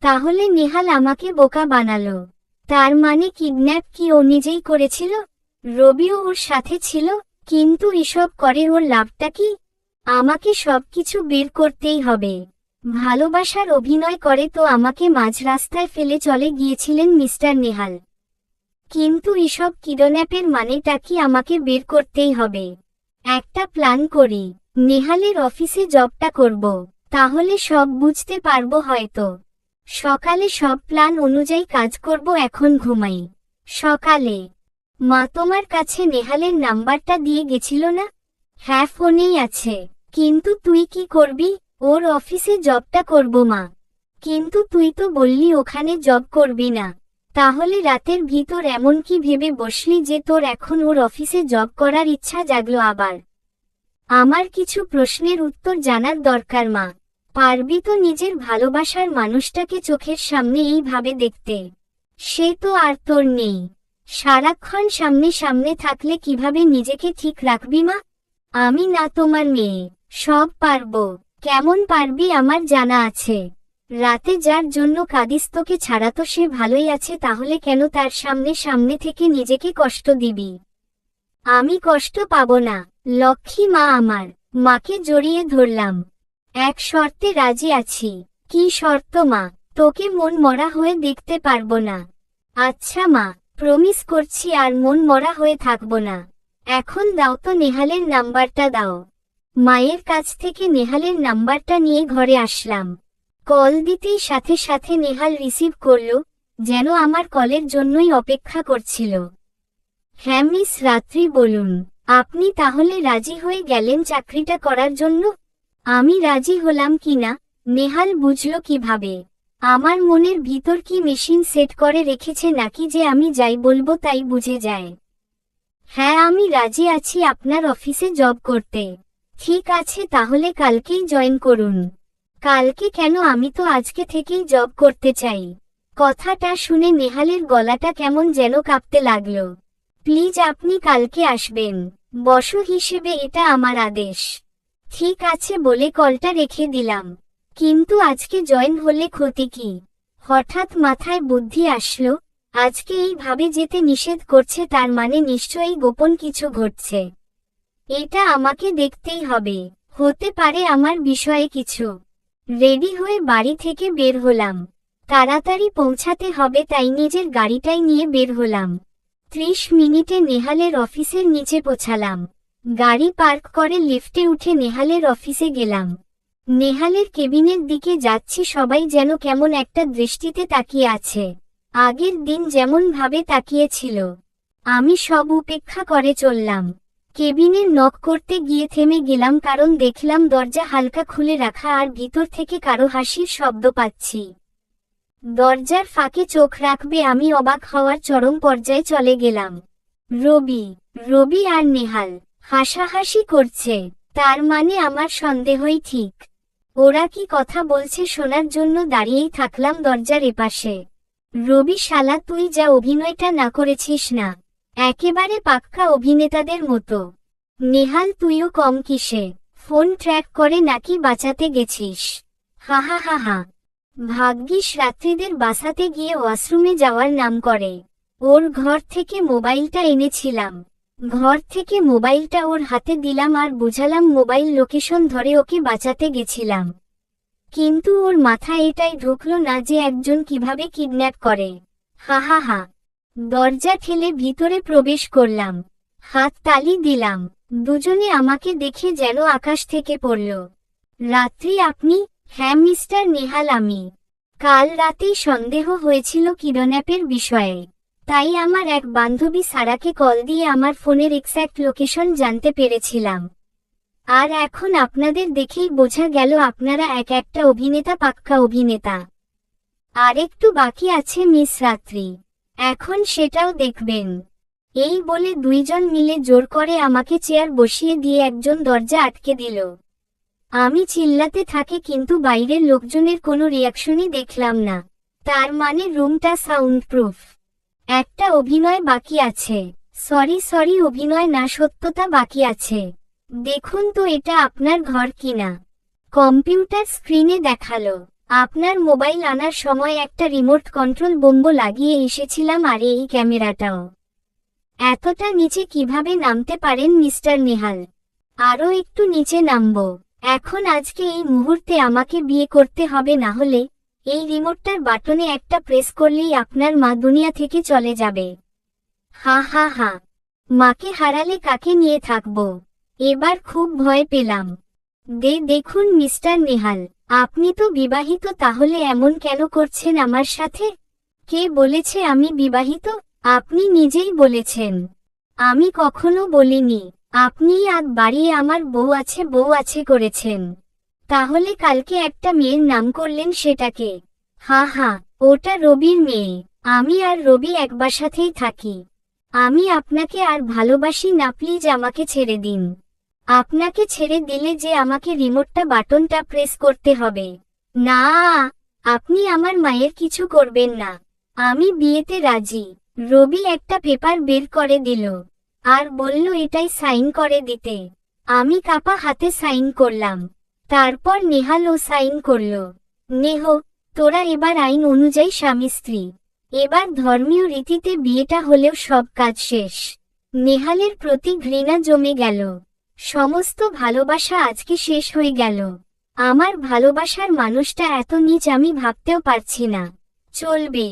তাহলে নেহাল আমাকে বোকা বানালো। তার মানে কিডন্যাপ কি ও নিজেই করেছিল? রবিও ওর সাথে ছিল, কিন্তু এসব করে ওর লাভটা কি? আমাকে সবকিছু বের করতেই হবে। ভালোবাসার অভিনয় করে তো আমাকে মাঝ রাস্তায় ফেলে চলে গিয়েছিলেন মিস্টার নেহাল। কিন্তু এসব কিডন্যাপের মানেটা কি আমাকে বের করতেই হবে। একটা প্ল্যান করি, নেহালের অফিসে জবটা করব, তাহলে সব বুঝতে পারবো হয়তো। সকালে সব প্ল্যান অনুযায়ী কাজ করব। এখন ঘুমাই। সকালে, মা তোমার কাছে নেহালের নাম্বারটা দিয়ে গেছিল না? হ্যাঁ, ফোনেই আছে। কিন্তু তুই কি করবি? ওর অফিসে জবটা করব মা। কিন্তু তুই তো বললি ওখানে জব করবি না। তাহলে রাতের ভিতর এমন কি ভেবে বসলি যে তোর এখন ওর অফিসে জব করার ইচ্ছা জাগলো আবার? আমার কিছু প্রশ্নের উত্তর জানার দরকার মা। পারবি তো নিজের ভালোবাসার মানুষটাকে চোখের সামনে এইভাবে দেখতে? সে তো আর তোর নেই। সারাক্ষণ সামনে সামনে থাকলে কিভাবে নিজেকে ঠিক রাখবি মা? আমি না তোমার মেয়ে, সব পারবো। কেমন পারবি আমার জানা আছে। রাতে যার জন্য কাঁদিস তোকে ছাড়া তো সে ভালোই আছে, তাহলে কেন তার সামনে সামনে থেকে নিজেকে কষ্ট দিবি? আমি কষ্ট পাবো না, লক্ষ্মী মা আমার। মাকে জড়িয়ে ধরলাম। এক শর্তে রাজি আছি। কি শর্ত মা? তোকে মন মরা হয়ে দেখতে পারবো না। আচ্ছা মা, প্রমিস করছি আর মন মরা হয়ে থাকবো না। এখন দাও তো নেহালের নাম্বারটা দাও। মায়ের কাছ থেকে নেহালের নাম্বারটা নিয়ে ঘরে আসলাম। কল দিতেই সাথে সাথে নেহাল রিসিভ করলো, যেন আমার কলের জন্যই অপেক্ষা করছিল। হ্যাঁ মিস রাত্রি, বলুন। আপনি তাহলে রাজি হয়ে গেলেন চাকরিটা করার জন্য? আমি রাজি হলাম কিনা নেহাল বুঝলো কিভাবে? আমার মনের ভিতর কি মেশিন সেট করে রেখেছে নাকি যে আমি যাই বলবো তাই বুঝে যায়? হ্যাঁ, আমি রাজি আছি আপনার অফিসে জব করতে। ঠিক আছে, তাহলে কালকেই জয়েন করুন। কালকে কেন? আমি তো আজকে থেকেই জব করতে চাই। কথাটা শুনে নেহালের গলাটা কেমন যেন কাঁপতে লাগলো। প্লিজ আপনি কালকে আসবেন, বস হিসেবে এটা আমার আদেশ। ঠিক আছে বলে কলটা রেখে দিলাম। কিন্তু আজকে জয়েন হলে ক্ষতি কি? হঠাৎ মাথায় বুদ্ধি আসলো, আজকে এইভাবে যেতে নিষেধ করছে, তার মানে নিশ্চয়ই গোপন কিছু ঘটছে। এটা আমাকে দেখতেই হবে। হতে পারে আমার বিষয়ে কিছু। রেডি হয়ে বাড়ি থেকে বের হলাম। তাড়াতাড়ি পৌঁছাতে হবে তাই নিজের গাড়িটাই নিয়ে বের হলাম। 30 মিনিটে নেহালের অফিসের নিচে পৌঁছালাম। গাড়ি পার্ক করে লিফটে উঠে নেহালের অফিসে গেলাম। নেহালের কেবিনের দিকে যাচ্ছি, সবাই যেন কেমন একটা দৃষ্টিতে তাকিয়ে আছে। আগের দিন যেমন ভাবে তাকিয়েছিল, আমি সব উপেক্ষা করে চললাম। কেবিনের নক করতে গিয়ে থেমে গেলাম, কারণ দেখলাম দরজা হালকা খুলে রাখা আর ভিতর থেকে কারো হাসির শব্দ পাচ্ছি। দরজার ফাঁকে চোখ রাখবে আমি অবাক হওয়ার চরম পর্যায়ে চলে গেলাম। রবি আর নেহাল হাসাহাসি করছে, তার মানে আমার সন্দেহই ঠিক। ওরা কি কথা বলছে শোনার জন্য দাঁড়িয়েই থাকলাম দরজার এপাশে। রবি শালা, তুই যা অভিনয়টা না করেছিস না, একেবারে পাক্কা অভিনেতাদের মতো। নেহাল, তুইও কম কিসে? ফোন ট্র্যাক করে নাকি বাঁচাতে গেছিস? হা হা হা হা। ভাগ্যিস রাত্রিদের বাসাতে গিয়ে ওয়াশরুমে যাওয়ার নাম করে। ওর ঘর থেকে মোবাইলটা এনেছিলাম। ঘর থেকে মোবাইলটা ওর হাতে দিলাম আর বুঝালাম মোবাইল লোকেশন ধরে ওকে বাঁচাতে গেছিলাম। কিন্তু ওর মাথায় এটাই ঢুকলো না যে একজন কিভাবে কিডন্যাপ করে। হা হা হা। দরজা ঠেলে ভিতরে প্রবেশ করলাম। হাত তালি দিলাম। দুজনে আমাকে দেখে যেন আকাশ থেকে পড়ল। রাত্রি, আপনি? হ্যাঁ মিস্টার নেহাল, আমি। কাল রাতেই সন্দেহ হয়েছিল কিডন্যাপের বিষয়ে, তাই আমার এক বান্ধবী সারাকে কল দিয়ে আমার ফোনের এক্স্যাক্ট লোকেশন জানতে পেরেছিলাম। আর এখন আপনাদের দেখেই বোঝা গেল আপনারা একটা অভিনেতা, পাক্কা অভিনেতা। আরেকটু বাকি আছে মিস রাত্রি, এখন সেটাও দেখবেন। এই বলে দুইজন মিলে জোর করে আমাকে চেয়ার বসিয়ে দিয়ে একজন দরজা আটকে দিল। আমি চিল্লাতে থাকি কিন্তু বাইরের লোকজনের কোনো রিয়াকশনই দেখলাম না। তার মানে রুমটা সাউন্ড প্রুফ। একটা অভিনয় বাকি আছে। সরি, অভিনয় না, সত্যতা বাকি আছে। দেখুন তো এটা আপনার ঘর কিনা। কম্পিউটার স্ক্রিনে দেখালো আপনার মোবাইল আনার সময় একটা রিমোট কন্ট্রোল বোম্ব লাগিয়ে এসেছিলাম, আর এই ক্যামেরাটাও। এতটা নিচে কিভাবে নামতে পারেন মিস্টার নেহাল? আরও একটু নিচে নামবো। এখন আজকে এই মুহূর্তে আমাকে বিয়ে করতে হবে, না হলে এই রিমোটটার বাটনে একটা প্রেস করলেই আপনার মা দুনিয়া থেকে চলে যাবে। হা হা হা। মাকে হারালে কাকে নিয়ে থাকবো? এবার খুব ভয় পেলাম। দেখুন মিস্টার নেহাল, আপনি তো বিবাহিত, তাহলে এমন কেন করছেন আমার সাথে? কে বলেছে আমি বিবাহিত? আপনি নিজেই বলেছেন। আমি কখনো বলিনি। আপনিই আগ বাড়িয়ে আমার বউ আছে করেছেন। তাহলে কালকে একটা মেয়ের নাম করলেন, সেটাকে? হা হা, ওটা রবির মেয়ে। আমি আর রবি এক বাসাতেই থাকি। আমি আপনাকে আর ভালোবাসি না, প্লিজ আমাকে ছেড়ে দিন। আপনাকে ছেড়ে দিলে যে আমাকে রিমোটটা বাটনটা প্রেস করতে হবে। না, আপনি আমার মায়ের কিছু করবেন না। আমি বিয়েতে রাজি। রবি একটা পেপার বের করে দিল আর বলল এটাই সাইন করে দিতে। আমি কাপা হাতে সাইন করলাম। তারপর নেহালও সাইন করল। নেহ, তোরা এবার আইন অনুযায়ী স্বামী স্ত্রী। এবার ধর্মীয় রীতিতে বিয়েটা হলেও সব কাজ শেষ। নেহালের প্রতি ঘৃণা জমে গেল। সমস্ত ভালোবাসা আজকে শেষ হয়ে গেল। আমার ভালোবাসার মানুষটা এত নীচ আমি ভাবতেও পারছি না। চলবে।